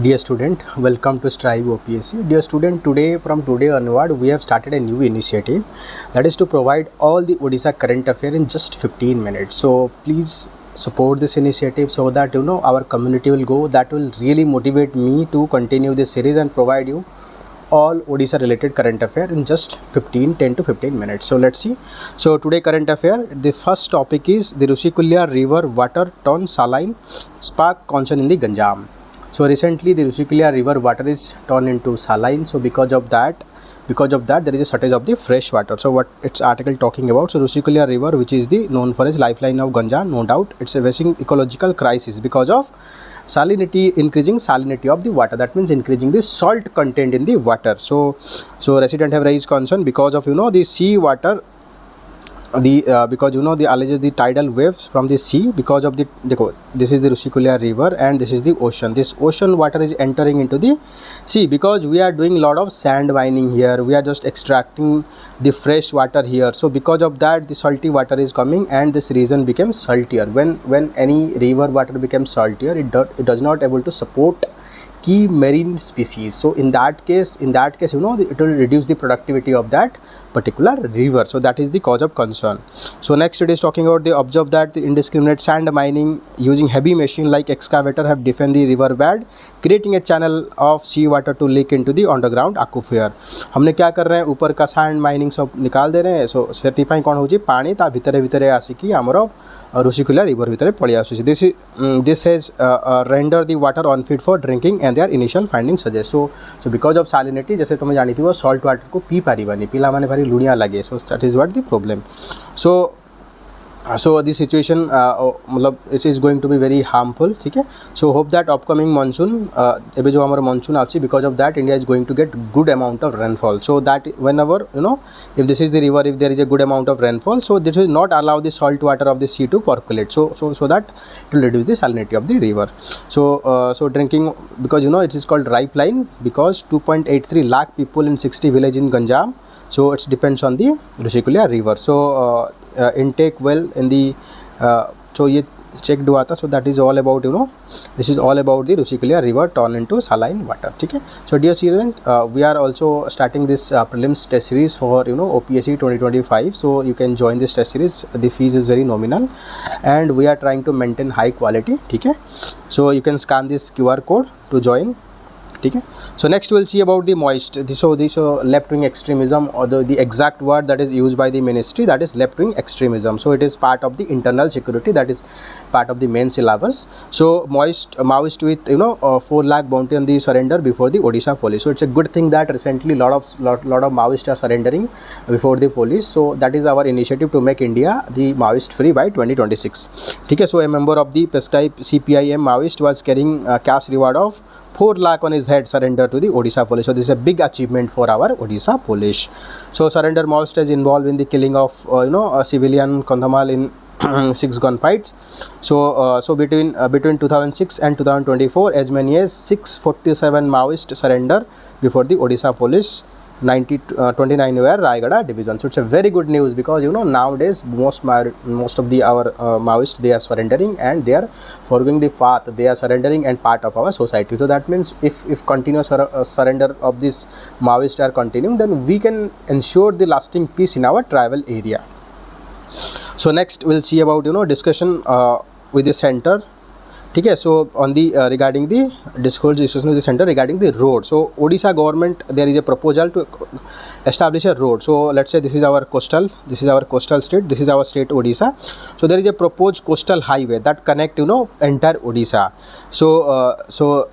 Dear student, welcome to Strive OPSC. Dear student, from today onward, we have started a new initiative that is to provide all the Odisha current affair in just 15 minutes. So please support this initiative so that our community will go. That will really motivate me to continue this series and provide you all Odisha related current affair in just 10 to 15 minutes. So let's see. So today current affair, the first topic is the Rushikulya river water turned saline, spark concern in the Ganjam. So recently the Rushikulya river water is turned into saline. So because of that there is a shortage of the fresh water. So what its article talking about? So Rushikulya river, which is the known for its lifeline of Ganjam, no doubt it's facing ecological crisis because of increasing salinity of the water. That means increasing the salt content in the water. So residents have raised concern because of the sea water, because the alleged the tidal waves from the sea, because of this is the Rushikulya river and this is the ocean. This ocean water is entering into the sea because we are doing a lot of sand mining here. We are just extracting the fresh water here. So because of that the salty water is coming and this region becomes saltier. When any river water becomes saltier, it does not able to support key marine species. So in that case it will reduce the productivity of that particular river. So that is the cause of concern. So next it is talking about the observe that the indiscriminate sand mining using heavy machine like excavator have deepened the river bed, creating a channel of sea water to leak into the underground aquifer. हमने क्या कर रहे हैं, ऊपर का sand mining सब निकाल दे रहे हैं. सो सेतिपाई कौन होची पानी ता भितरे भितरे आसिकी हमरो Rushikulya river भितरे पड़ी आसुची. This has rendered the water unfit for drinking and their initial findings suggest. So because of salinity, जैसे तुम्हें जानी थी वो salt water को पी पारी बनी, पीला माने भारी लुड़िया लगे. So that is what the problem. So this situation मतलब it is going to be very harmful. ठीक है. So hope that upcoming monsoon एबे जो हमारा monsoon आपसी, because of that India is going to get good amount of rainfall. So that whenever if this is the river, if there is a good amount of rainfall, so this will not allow the salt water of the sea to percolate. So that it will reduce the salinity of the river. So drinking, because it is called ripeline because 2.83 lakh people in 60 village in Ganjam. So it depends on the Rushikulya river. So intake well in the so ye checked हुआ था. So that is all about this is all about the Rushikulya river turned into saline water. ठीक है. So dear students, we are also starting this prelims test series for OPSC 2025. So you can join this test series. The fees is very nominal and we are trying to maintain high quality. ठीक है. So you can scan this QR code to join. ठीक है. So next we'll see about the moist. So left-wing extremism, or the exact word that is used by the ministry, that is left-wing extremism. So it is part of the internal security, that is part of the main syllabus. So Maoist with 4 lakh bounty on the surrender before the Odisha police. So it's a good thing that recently lot of Maoists are surrendering before the police. So that is our initiative to make India the Maoist free by 2026. ठीक है. So a member of the prescribed CPIM Maoist was carrying cash reward of 4 lakh on his head surrender to the Odisha police. So this is a big achievement for our Odisha police. So surrender Maoist is involved in the killing of a civilian Kandhamal in 6 gunfights. So between 2006 and 2024, as many as 647 Maoist surrender before the Odisha police. 29 were Raigada division. So it's a very good news because nowadays most of our Maoists, they are surrendering and they are following the path. They are surrendering and part of our society. So that means if continuous surrender of this Maoists are continuing, then we can ensure the lasting peace in our tribal area. So next we'll see about discussion with the center. ठीक है. So on the regarding the discussion with the center regarding the road. So Odisha government, there is a proposal to establish a road. So let's say this is our coastal state, this is our state Odisha. So there is a proposed coastal highway that connect entire Odisha. So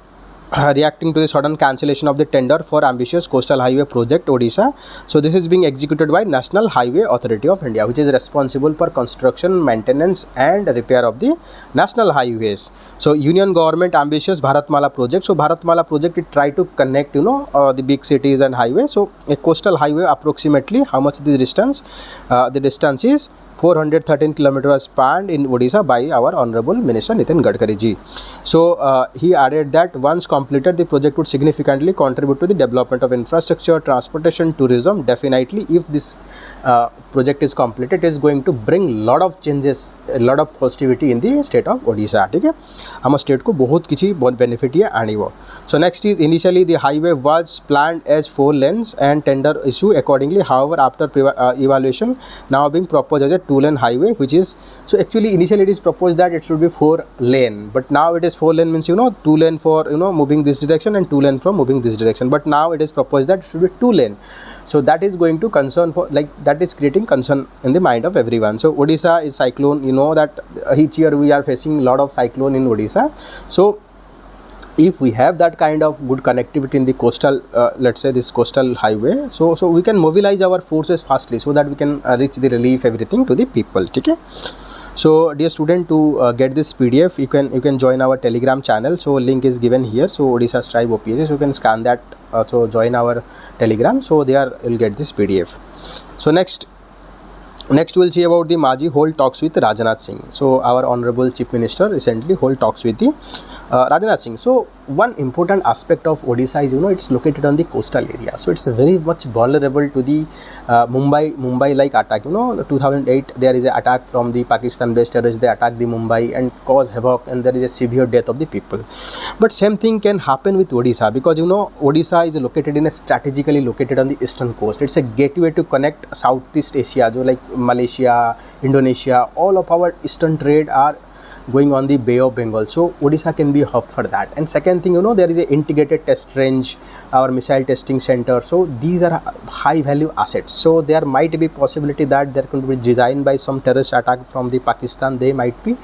reacting to the sudden cancellation of the tender for ambitious coastal highway project Odisha. So this is being executed by National Highway Authority of India, which is responsible for construction, maintenance and repair of the national highways. So union government ambitious Bharatmala project. So Bharatmala project, it try to connect the big cities and highways. So a coastal highway, approximately how much the distance? The distance is 413 km was planned in Odisha by our Honorable Minister Nitin Gadkari ji. So he added that once completed, the project would significantly contribute to the development of infrastructure, transportation, tourism. Definitely, if this project is completed, it is going to bring lot of changes, a lot of positivity in the state of Odisha. ठीक है, हम state को बहुत किसी बहुत benefit ये आनी वो. So next is initially the highway was planned as 4 lanes and tender issue accordingly. However, after evaluation, now being proposed as a 2-lane highway, which is, so actually initially it is proposed that it should be 4 lane, but now it is 4 lane, means 2 lane for moving this direction and 2 lane from moving this direction, but now it is proposed that it should be 2 lane. So that is going to concern for, like, that is creating concern in the mind of everyone. So Odisha is cyclone, that each year we are facing a lot of cyclone in Odisha. So if we have that kind of good connectivity in the coastal, let's say this coastal highway, so we can mobilize our forces fastly so that we can reach the relief, everything to the people. Okay. So dear student, to get this PDF, you can join our Telegram channel. So link is given here. So Odisha Strive OPSC, so you can scan that. So join our Telegram. So there you'll get this PDF. So next we'll see about the Maji hold talks with Rajnath Singh. So our Honorable Chief Minister recently hold talks with the Rajnath Singh. So one important aspect of Odisha is, it's located on the coastal area. So it's very much vulnerable to the Mumbai like attack. 2008 there is an attack from the Pakistan based terrorists. They attack the Mumbai and cause havoc, and there is a severe death of the people. But same thing can happen with Odisha, because Odisha is located in a strategically located on the eastern coast. It's a gateway to connect Southeast Asia, so like Malaysia, Indonesia, all of our eastern trade are going on the Bay of Bengal. So Odisha can be a hub for that. And second thing, there is an integrated test range, our missile testing center. So these are high value assets. So there might be possibility that there could be designed by some terrorist attack from the Pakistan. They might be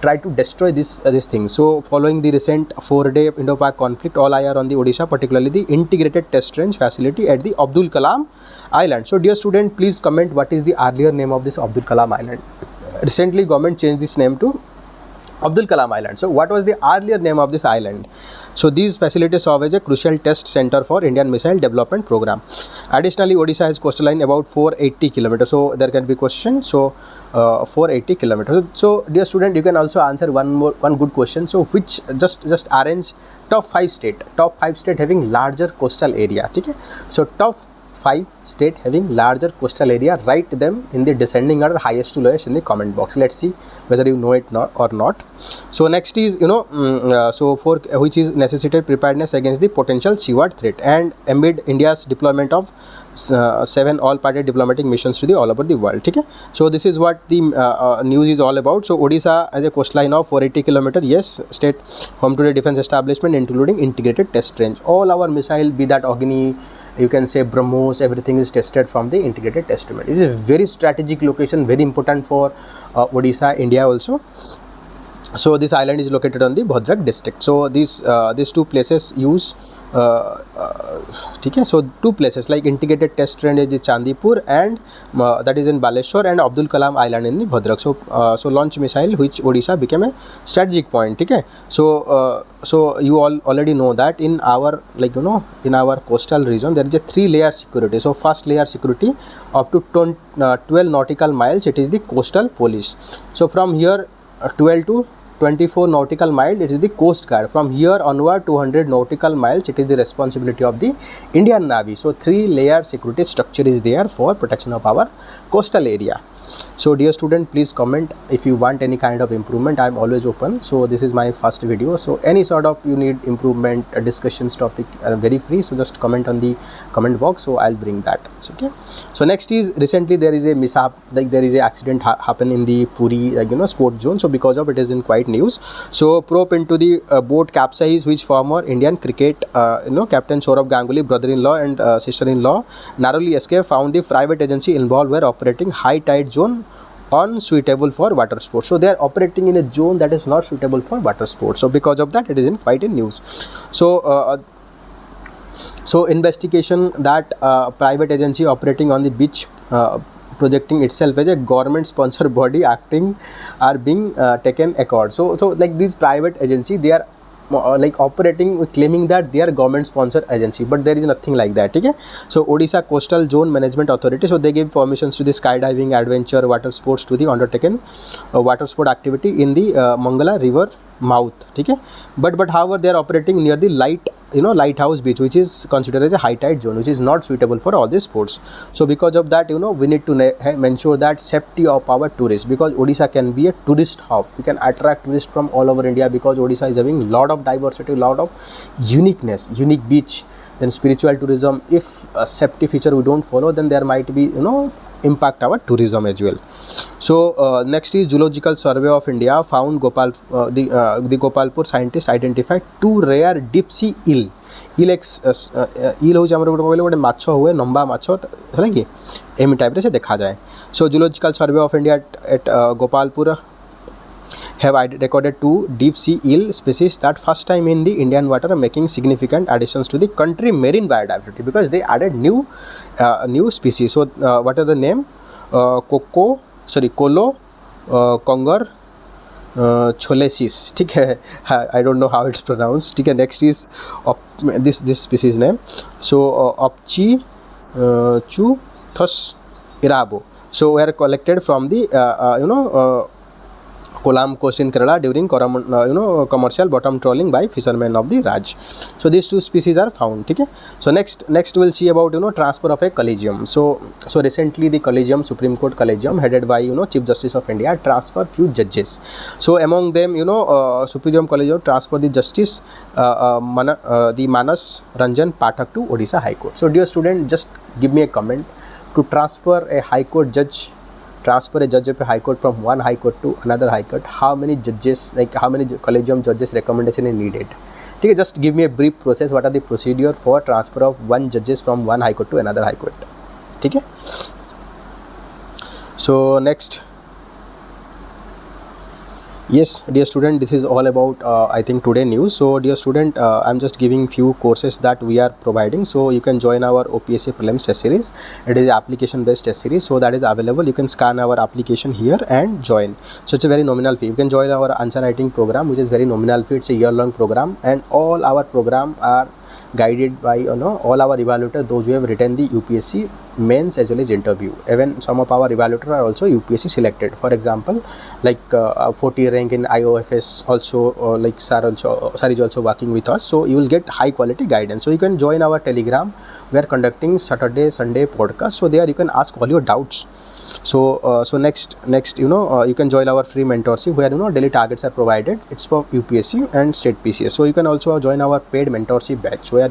try to destroy this thing. So following the recent 4-day Indo-Pak conflict, all eye are on the Odisha, particularly the integrated test range facility at the Abdul Kalam Island. So dear student, please comment what is the earlier name of this Abdul Kalam Island. Recently government changed this name to Abdul Kalam Island. So what was the earlier name of this island? So these facilities serve as a crucial test center for Indian missile development program. Additionally, Odisha has coastline about 480 kilometers. So there can be question. So 480 kilometers. So dear student, you can also answer one good question. So which just arrange top 5 state having larger coastal area. Okay? So top 5 state having larger coastal area, write them in the descending order, highest to lowest, in the comment box. Let's see whether you know it or not. So next is so for which is necessitated preparedness against the potential seaward threat, and amid India's deployment of 7 all-party diplomatic missions to the all over the world. Okay? So this is what the news is all about. So Odisha has a coastline of 480 km. Yes, state home to the defense establishment, including integrated test range. All our missile, be that Agni, you can say BrahMos, everything is tested from the integrated test range. It is a very strategic location, very important for Odisha, India also. So this island is located on the Bhadrak district. So these two places use okay, so 2 places like integrated test range is Chandipur, and that is in Baleshwar, and Abdul Kalam Island in the Bhadrak. So launch missile which Odisha became a strategic point. Okay, so you all already know that in our in our coastal region there is a 3-layer security. So first layer security up to 12 nautical miles, it is the coastal police. So from here 12 to 24 nautical miles, it is the Coast Guard. From here onward 200 nautical miles, it is the responsibility of the Indian Navy. So 3-layer security structure is there for protection of our coastal area. So dear student, please comment if you want any kind of improvement. I am always open. So this is my first video. So any sort of you need improvement, discussions topic are very free. So just comment on the comment box. So I'll bring that. Okay. So next is recently there is a mishap, like there is a accident happen in the Puri sport zone. So because of it is in quite news. So probe into the boat capsize which former Indian cricket captain Saurav Ganguly brother-in-law and sister-in-law narrowly escaped, found the private agency involved were operating high tide zone unsuitable for water sports. So they are operating in a zone that is not suitable for water sports. So because of that it is in quite in news. So so investigation that private agency operating on the beach projecting itself as a government sponsored body acting are being taken accord. So like these private agency, they are like operating claiming that they are government sponsored agency, but there is nothing like that. ठीक है. So Odisha Coastal Zone Management Authority, so they give permissions to the skydiving, adventure, water sports to the undertaken water sport activity in the Mangala River mouth. ठीक है. But however they are operating near the lighthouse beach, which is considered as a high tide zone, which is not suitable for all these sports. So because of that, we need to ensure that safety of our tourists, because Odisha can be a tourist hub. We can attract tourists from all over India, because Odisha is having lot of diversity, lot of uniqueness, unique beach, then spiritual tourism. If a safety feature we don't follow, then there might be impact our tourism as well. So next is Zoological Survey of India found the Gopalpur scientists identified 2 rare deep sea eel. ईल हूँ कहले गोटे माछ हुए लंबा माछ है कि M type से देखा जाए. So zoological survey of India at Gopalpur have recorded 2 deep sea eel species that first time in the Indian water, making significant additions to the country marine biodiversity, because they added new species. So what are the name? Colo conger cholesis. ठीक है, I don't know how it's pronounced. ठीक है. Next is this species name. So Opchichuthus irabo. So were collected from the Kolam coast in Kerala during commercial bottom trawling by fishermen of the Raj. So these 2 species are found. ठीक है. So next we'll see about transfer of a collegium. So recently the collegium, Supreme Court collegium headed by Chief Justice of India, transfer few judges. So among them Supreme Collegium transfer the Justice the Manas Ranjan Pathak to Odisha High Court. So dear student, just give me a comment. To transfer a High Court judge, transfer a judge of a high court from one high court to another high court, how many judges, like how many collegium judges recommendation is needed? ठीक है. Just give me a brief process. What are the procedure for transfer of one judges from one high court to another high court? ठीक है. So next, yes dear student, this is all about I think today news. So dear student, I'm just giving few courses that we are providing, so you can join our OPSC Prelims test series. It is application based test series, so that is available. You can scan our application here and join. So it's a very nominal fee. You can join our answer writing program, which is very nominal fee. It's a year long program, and all our program are guided by all our evaluators, those who have written the UPSC mains as well as interview. Even some of our evaluators are also UPSC selected. For example, like 40 rank in IOFS also, like sir is also working with us, so you will get high quality guidance. So you can join our Telegram. We are conducting Saturday Sunday podcast, so there you can ask all your doubts. So next you can join our free mentorship, where daily targets are provided. It's for UPSC and state PCS. So you can also join our paid mentorship batch, where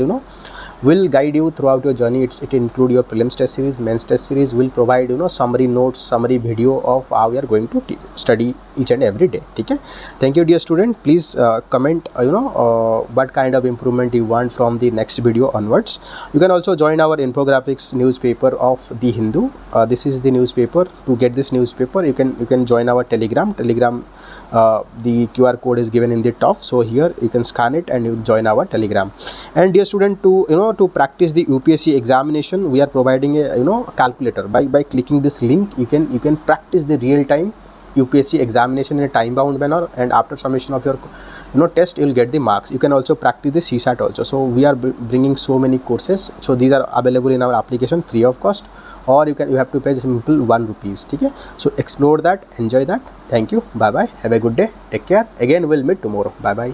will guide you throughout your journey. It include your prelims test series, mains test series. Will provide summary notes, summary video of how we are going to study each and every day. Okay. Thank you dear student. Please comment what kind of improvement you want from the next video onwards. You can also join our infographics newspaper of The Hindu. This is the newspaper. To get this newspaper, you can join our Telegram. The QR code is given in the top, so here you can scan it and you join our Telegram. And dear student, to practice the UPSC examination, we are providing a calculator. By clicking this link, you can practice the real time UPSC examination in a time bound manner, and after submission of your test, you will get the marks. You can also practice the CSAT also. So we are bringing so many courses, so these are available in our application free of cost, or you have to pay simple 1 rupees. Okay. So explore that, enjoy that. Thank you. Bye bye. Have a good day. Take care. Again we'll meet tomorrow. Bye bye.